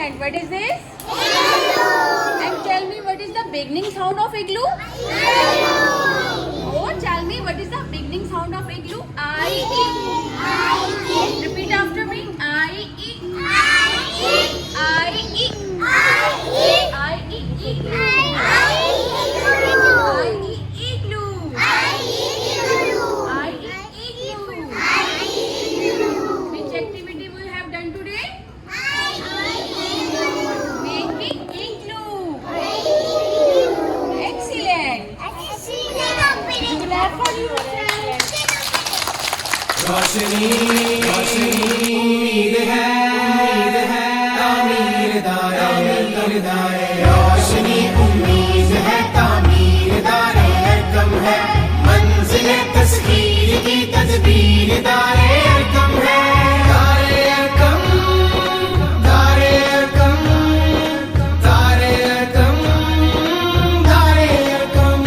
Excellent. What is this? Igloo. And tell me, what is the beginning sound of igloo? Igloo. Oh, tell me, what is the beginning sound of igloo? I-E. I-E. Repeat after me. I-E. I-E. I-E. I-E. I-E. Igloo. I-E. Igloo. I-E. Igloo. Which activity we have done today? Making igloo. Excellent. Clap for you. रोशनी उम्मीद है तामीरदारे रोशनी उम्मीद है तामीरदारे Arkham है मंजिल तस्खीर की तदबीरदारे Arkham है दारे Arkham दारे अरकम दारे अरकम दारे अरकम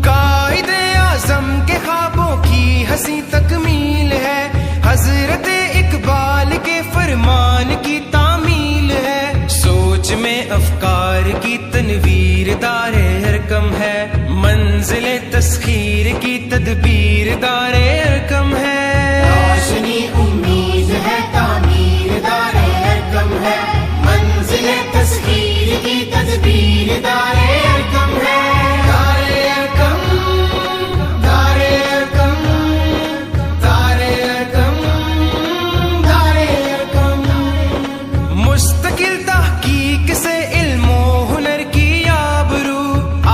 कायदे आज़म के ख्वाबों की हंसी तकमील है हजरत इकबाल के फरमान की तामील है सोच में अफकार की तनवीर दारे हरकम है मंजिल तस्खीर की तदबीर दारे हरकम है रोशनी उम्मीद है तामीर दारे हरकम है मंजिल तस्खीर की तदबीर दारे हरकम है दारे हरकम दारे हरकम दारे हरकम दारे हरकम मुस्तकिल तहकीक से इल्मो हुनर की आबरू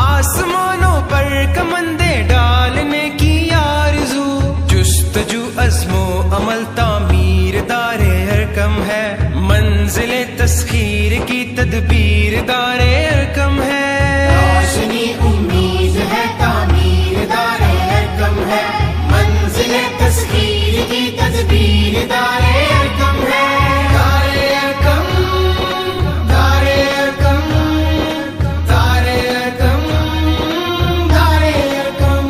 आसमानों पर कमंदे डालने की आरज़ू जुस्तजू अज़्मो अमल तामीर दारे हरकम है मंजिल तस्खीर की तदबीर दारे हरकम है रोशनी उम्मीद है तामीर दारे हरकम है मंजिल तस्खीर की तदबीर दारे हरकम है दारे हरकम दारे हरकम दारे हरकम दारे हरकम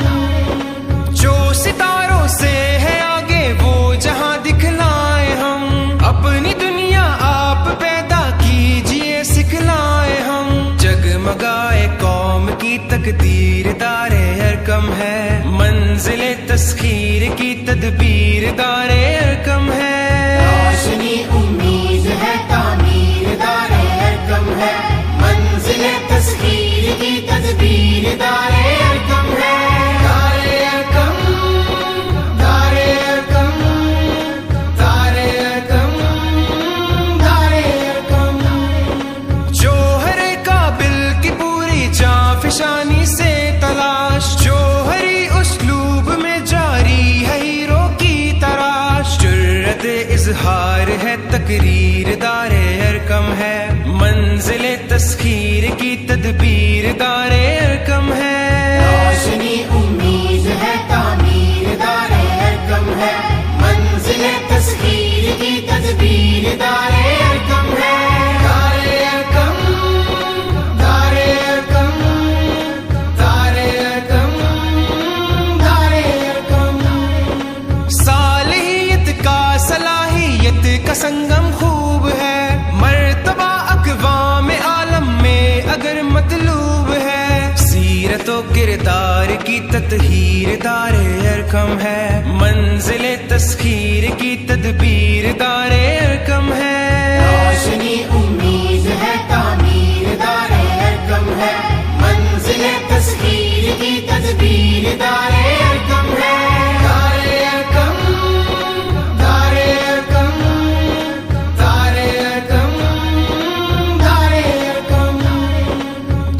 जो सितारों से है आगे वो जहां दिखलाए हम अपनी दुनिया आप पैदा कीजिए सिखलाए हम जगमगाए कौम की तकदीर दारे हरकम है मंजिल तस्खीर की तदबीर दारे हरकम है रोशनी उम्मीद है तामीर दारे हरकम है मंजिल तस्खीर की तदबीर दारे हरकम है दारे हरकम दारे हरकम दारे हरकम दारे हरकम जोहरे काबिल की पूरी जाफिशानी से तलाश जोहरी उस्लूब में जारी है हीरो की तराश जुर्रत इजहार है तकरीर दारे हरकम है मंजिल तस्खीर की तदबीर दारे हरकम है रोशनी उम्मीद है तामीर दारे हरकम है मंजिल तस्खीर की तदबीर दारे हरकम है दारे हरकम दारे हरकम दारे हरकम दारे हरकम सालियत का सलाहियत का संगम खूब है मर्तबा अक़वाम आलम में अगर मतलूब है सीरत व किरदार की तत्हीर दारे हरकम है मंजिल तस्खीर की तदबीर दारे हरकम है रोशनी उम्मीद है तामीर दारे हरकम है मंजिल तस्खीर की तदबीर दारे हरकम है दारे हरकम दारे हरकम दारे हरकम दारे हरकम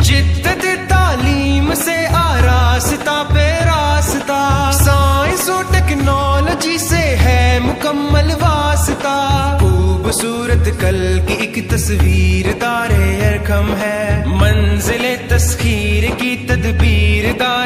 जिद्दत तालीम से आरास्ता पे रास्ता साइंस और टेक्नोलॉजी से है मुकम्मल वास्ता खूबसूरत कल की एक तस्वीर दारे हरकम है मंजिल तस्खीर की तदबीर दारे